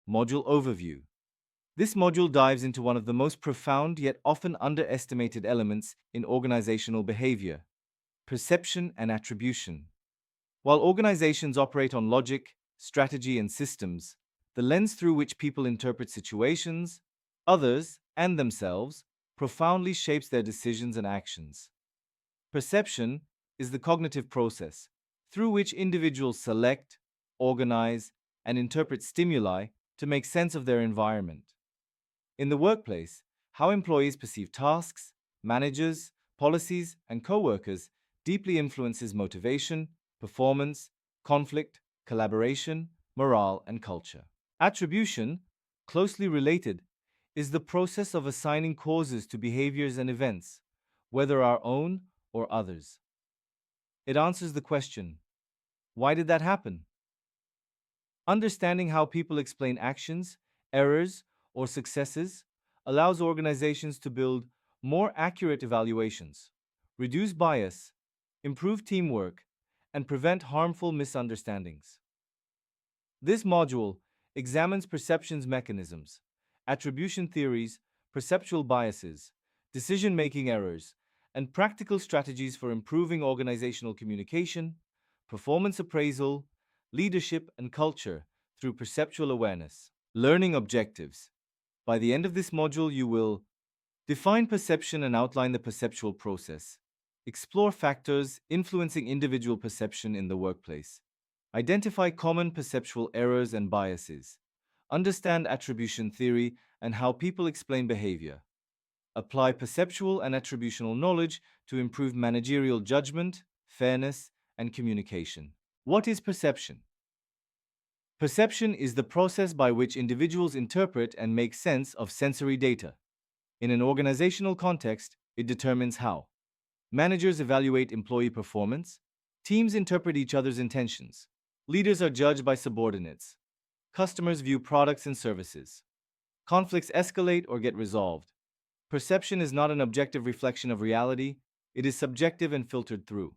Module Overview. This module dives into one of the most profound yet often underestimated elements in organizational behavior: perception and attribution. While organizations operate on logic, strategy, and systems, the lens through which people interpret situations, others, and themselves profoundly shapes their decisions and actions. Perception is the cognitive process through which individuals select, organize, and interpret stimuli to make sense of their environment. In the workplace, how employees perceive tasks, managers, policies, and coworkers deeply influences motivation, performance, conflict, collaboration, morale, and culture. Attribution, closely related, is the process of assigning causes to behaviors and events, whether our own or others. It answers the question, why did that happen? Understanding how people explain actions, errors, or successes allows organizations to build more accurate evaluations, reduce bias, improve teamwork, and prevent harmful misunderstandings. This module examines perceptions mechanisms, attribution theories, perceptual biases, decision-making errors, and practical strategies for improving organizational communication, performance appraisal, leadership, and culture through perceptual awareness. Learning objectives. By the end of this module, you will define perception and outline the perceptual process, explore factors influencing individual perception in the workplace, identify common perceptual errors and biases, understand attribution theory and how people explain behavior, apply perceptual and attributional knowledge to improve managerial judgment, fairness, and communication. What is perception? Perception is the process by which individuals interpret and make sense of sensory data. In an organizational context, it determines how managers evaluate employee performance, teams interpret each other's intentions, leaders are judged by subordinates, customers view products and services, conflicts escalate or get resolved. Perception is not an objective reflection of reality, it is subjective and filtered through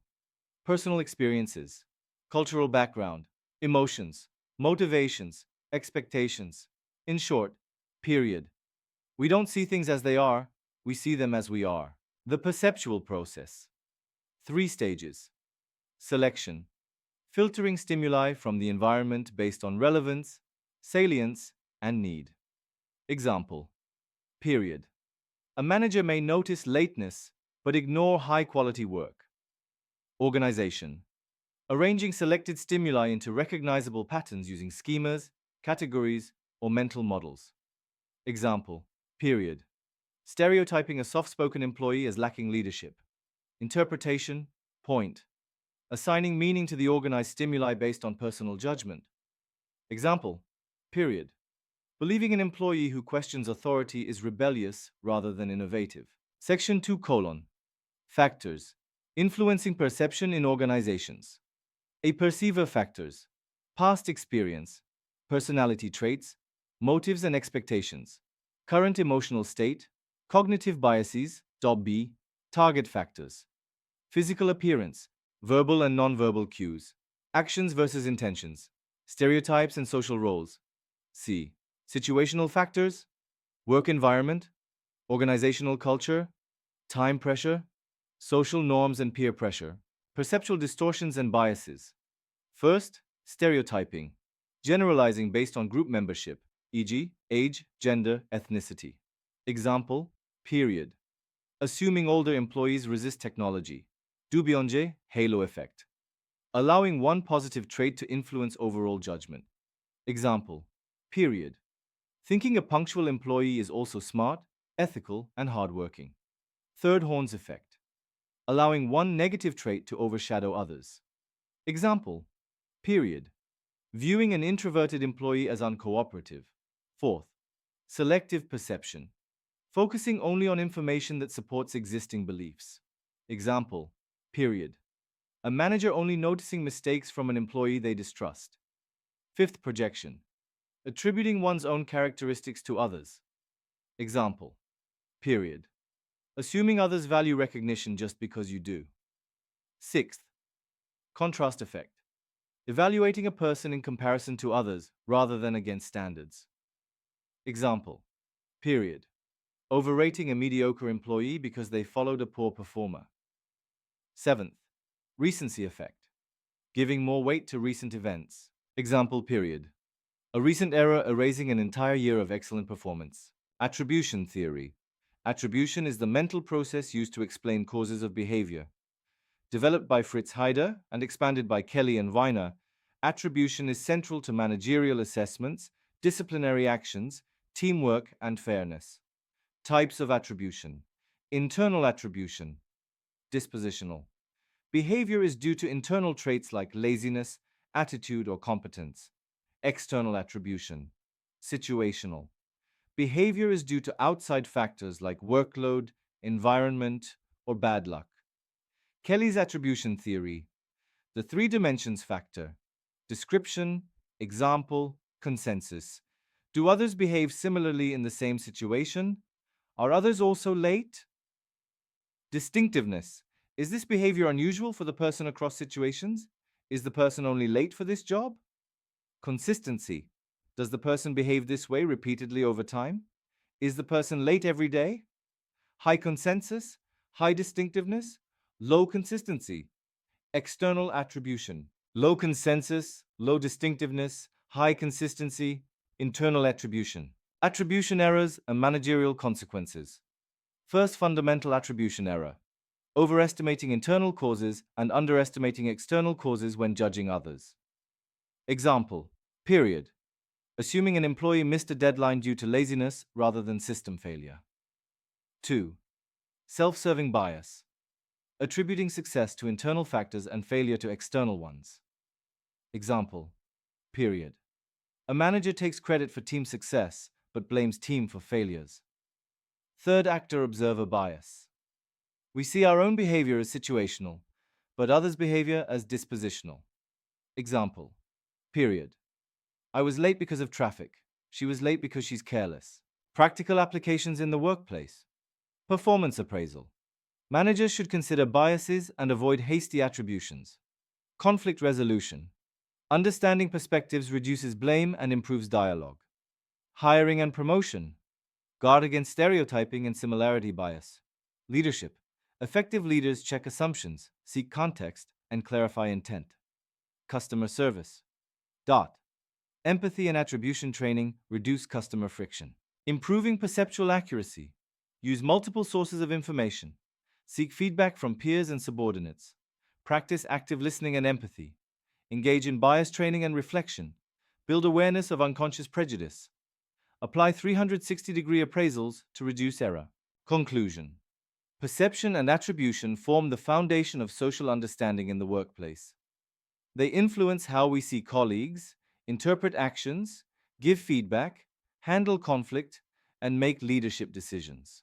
personal experiences, cultural background, emotions, motivations, expectations. In short, period. We don't see things as they are, we see them as we are. The perceptual process. 3 stages. Selection. Filtering stimuli from the environment based on relevance, salience, and need. Example. Period. A manager may notice lateness but ignore high-quality work. Organization. Arranging selected stimuli into recognizable patterns using schemas, categories, or mental models. Example. Period. Stereotyping a soft-spoken employee as lacking leadership. Interpretation. Point. Assigning meaning to the organized stimuli based on personal judgment. Example. Period. Believing an employee who questions authority is rebellious rather than innovative. Section 2 : Factors influencing perception in organizations. A perceiver factors: past experience, personality traits, motives and expectations, current emotional state, cognitive biases, B, target factors, physical appearance, verbal and nonverbal cues, actions versus intentions, stereotypes and social roles. C, situational factors, work environment, organizational culture, time pressure, social norms and peer pressure, perceptual distortions and biases. First, stereotyping, generalizing based on group membership, e.g., age, gender, ethnicity. Example, period. Assuming older employees resist technology. Dubionje, halo effect. Allowing one positive trait to influence overall judgment. Example, period. Thinking a punctual employee is also smart, ethical, and hardworking. Third horns effect. Allowing one negative trait to overshadow others. Example, period. Viewing an introverted employee as uncooperative. Fourth, selective perception. Focusing only on information that supports existing beliefs. Example, period. A manager only noticing mistakes from an employee they distrust. Fifth, projection. Attributing one's own characteristics to others. Example, period. Assuming others value recognition just because you do. Sixth, contrast effect. Evaluating a person in comparison to others rather than against standards. Example. Period. Overrating a mediocre employee because they followed a poor performer. Seventh. Recency effect. Giving more weight to recent events. Example. Period. A recent error erasing an entire year of excellent performance. Attribution theory. Attribution is the mental process used to explain causes of behavior. Developed by Fritz Heider and expanded by Kelly and Weiner, attribution is central to managerial assessments, disciplinary actions, teamwork, and fairness. Types of attribution. Internal attribution. Dispositional. Behavior is due to internal traits like laziness, attitude, or competence. External attribution. Situational. Behavior is due to outside factors like workload, environment, or bad luck. Kelly's attribution theory. The three dimensions factor. Description, example, consensus. Do others behave similarly in the same situation? Are others also late? Distinctiveness. Is this behavior unusual for the person across situations? Is the person only late for this job? Consistency. Does the person behave this way repeatedly over time? Is the person late every day? High consensus, high distinctiveness, low consistency. External attribution. Low consensus, low distinctiveness, high consistency. Internal attribution. Attribution errors and managerial consequences. First fundamental attribution error. Overestimating internal causes and underestimating external causes when judging others. Example. Period. Assuming an employee missed a deadline due to laziness rather than system failure. 2. Self-serving bias. Attributing success to internal factors and failure to external ones. Example. Period. A manager takes credit for team success but blames team for failures. Third actor-observer bias. We see our own behavior as situational, but others' behavior as dispositional. Example. Period. I was late because of traffic. She was late because she's careless. Practical applications in the workplace. Performance appraisal. Managers should consider biases and avoid hasty attributions. Conflict resolution. Understanding perspectives reduces blame and improves dialogue. Hiring and promotion. Guard against stereotyping and similarity bias. Leadership. Effective leaders check assumptions, seek context, and clarify intent. Customer service. Empathy and attribution training reduce customer friction. Improving perceptual accuracy. Use multiple sources of information. Seek feedback from peers and subordinates. Practice active listening and empathy. Engage in bias training and reflection. Build awareness of unconscious prejudice. Apply 360-degree appraisals to reduce error. Conclusion. Perception and attribution form the foundation of social understanding in the workplace. They influence how we see colleagues, interpret actions, give feedback, handle conflict, and make leadership decisions.